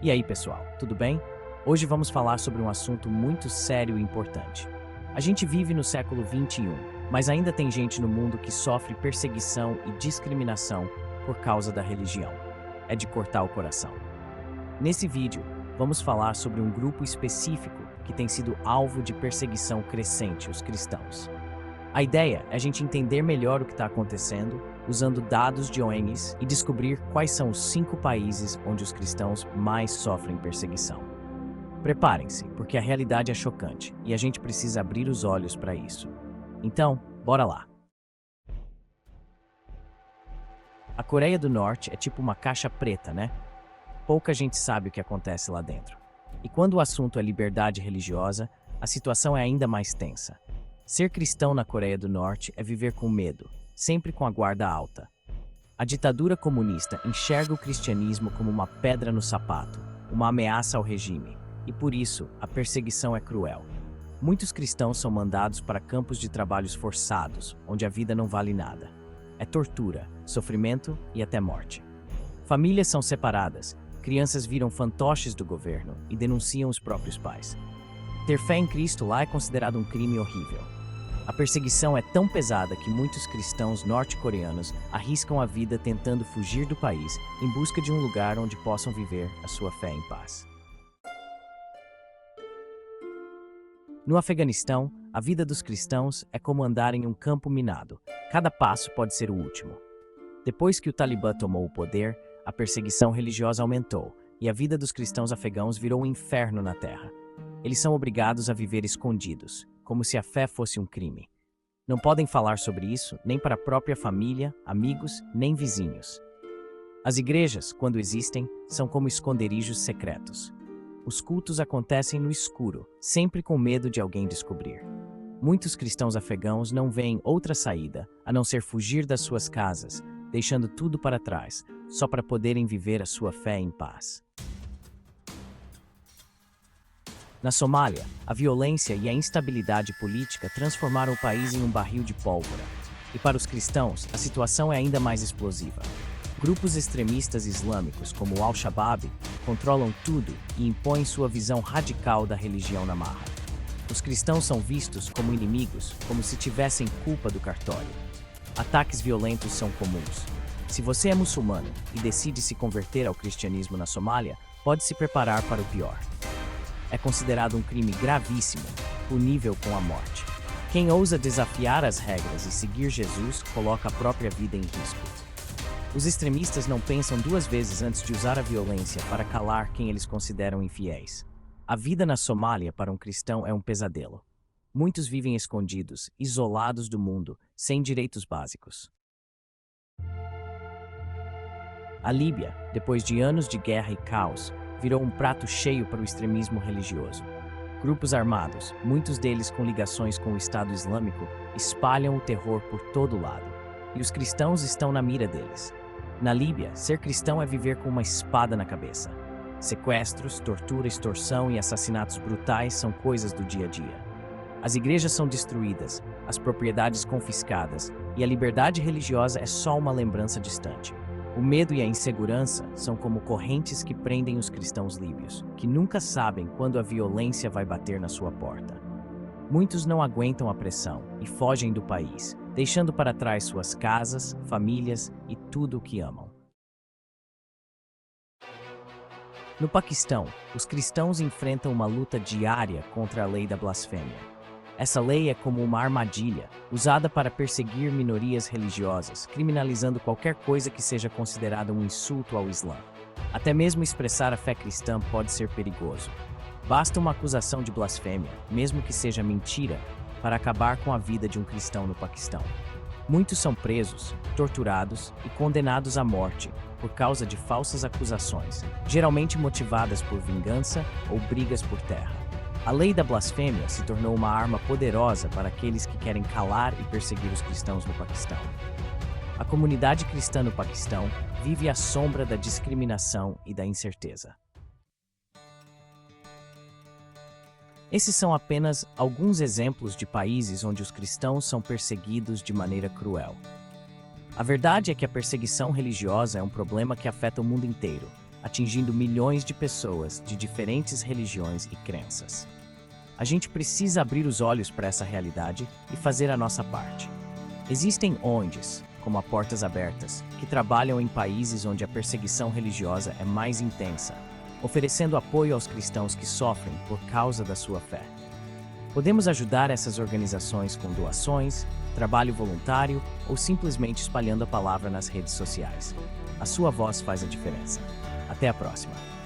E aí, pessoal, tudo bem? Hoje vamos falar sobre um assunto muito sério e importante. A gente vive no século 21, mas ainda tem gente no mundo que sofre perseguição e discriminação por causa da religião. É de cortar o coração. Nesse vídeo, vamos falar sobre um grupo específico que tem sido alvo de perseguição crescente, os cristãos. A ideia é a gente entender melhor o que está acontecendo, usando dados de ONGs e descobrir quais são os 5 países onde os cristãos mais sofrem perseguição. Preparem-se, porque a realidade é chocante e a gente precisa abrir os olhos para isso. Então, bora lá! A Coreia do Norte é tipo uma caixa preta, né? Pouca gente sabe o que acontece lá dentro. E quando o assunto é liberdade religiosa, a situação é ainda mais tensa. Ser cristão na Coreia do Norte é viver com medo, sempre com a guarda alta. A ditadura comunista enxerga o cristianismo como uma pedra no sapato, uma ameaça ao regime, e por isso a perseguição é cruel. Muitos cristãos são mandados para campos de trabalhos forçados, onde a vida não vale nada. É tortura, sofrimento e até morte. Famílias são separadas, crianças viram fantoches do governo e denunciam os próprios pais. Ter fé em Cristo lá é considerado um crime horrível. A perseguição é tão pesada que muitos cristãos norte-coreanos arriscam a vida tentando fugir do país em busca de um lugar onde possam viver a sua fé em paz. No Afeganistão, a vida dos cristãos é como andar em um campo minado. Cada passo pode ser o último. Depois que o Talibã tomou o poder, a perseguição religiosa aumentou e a vida dos cristãos afegãos virou um inferno na terra. Eles são obrigados a viver escondidos, como se a fé fosse um crime. Não podem falar sobre isso nem para a própria família, amigos, nem vizinhos. As igrejas, quando existem, são como esconderijos secretos. Os cultos acontecem no escuro, sempre com medo de alguém descobrir. Muitos cristãos afegãos não veem outra saída a não ser fugir das suas casas, deixando tudo para trás, só para poderem viver a sua fé em paz. Na Somália, a violência e a instabilidade política transformaram o país em um barril de pólvora. E para os cristãos, a situação é ainda mais explosiva. Grupos extremistas islâmicos, como o Al-Shabaab, controlam tudo e impõem sua visão radical da religião na marra. Os cristãos são vistos como inimigos, como se tivessem culpa do cartório. Ataques violentos são comuns. Se você é muçulmano e decide se converter ao cristianismo na Somália, pode se preparar para o pior. É considerado um crime gravíssimo, punível com a morte. Quem ousa desafiar as regras e seguir Jesus coloca a própria vida em risco. Os extremistas não pensam 2 vezes antes de usar a violência para calar quem eles consideram infiéis. A vida na Somália para um cristão é um pesadelo. Muitos vivem escondidos, isolados do mundo, sem direitos básicos. A Líbia, depois de anos de guerra e caos, virou um prato cheio para o extremismo religioso. Grupos armados, muitos deles com ligações com o Estado Islâmico, espalham o terror por todo lado. E os cristãos estão na mira deles. Na Líbia, ser cristão é viver com uma espada na cabeça. Sequestros, tortura, extorsão e assassinatos brutais são coisas do dia a dia. As igrejas são destruídas, as propriedades confiscadas, e a liberdade religiosa é só uma lembrança distante. O medo e a insegurança são como correntes que prendem os cristãos líbios, que nunca sabem quando a violência vai bater na sua porta. Muitos não aguentam a pressão e fogem do país, deixando para trás suas casas, famílias e tudo o que amam. No Paquistão, os cristãos enfrentam uma luta diária contra a lei da blasfêmia. Essa lei é como uma armadilha, usada para perseguir minorias religiosas, criminalizando qualquer coisa que seja considerada um insulto ao Islã. Até mesmo expressar a fé cristã pode ser perigoso. Basta uma acusação de blasfêmia, mesmo que seja mentira, para acabar com a vida de um cristão no Paquistão. Muitos são presos, torturados e condenados à morte por causa de falsas acusações, geralmente motivadas por vingança ou brigas por terra. A lei da blasfêmia se tornou uma arma poderosa para aqueles que querem calar e perseguir os cristãos no Paquistão. A comunidade cristã no Paquistão vive à sombra da discriminação e da incerteza. Esses são apenas alguns exemplos de países onde os cristãos são perseguidos de maneira cruel. A verdade é que a perseguição religiosa é um problema que afeta o mundo inteiro. atingindo milhões de pessoas de diferentes religiões e crenças. A gente precisa abrir os olhos para essa realidade e fazer a nossa parte. Existem ONGs, como a Portas Abertas, que trabalham em países onde a perseguição religiosa é mais intensa, oferecendo apoio aos cristãos que sofrem por causa da sua fé. Podemos ajudar essas organizações com doações, trabalho voluntário ou simplesmente espalhando a palavra nas redes sociais. A sua voz faz a diferença. Até a próxima!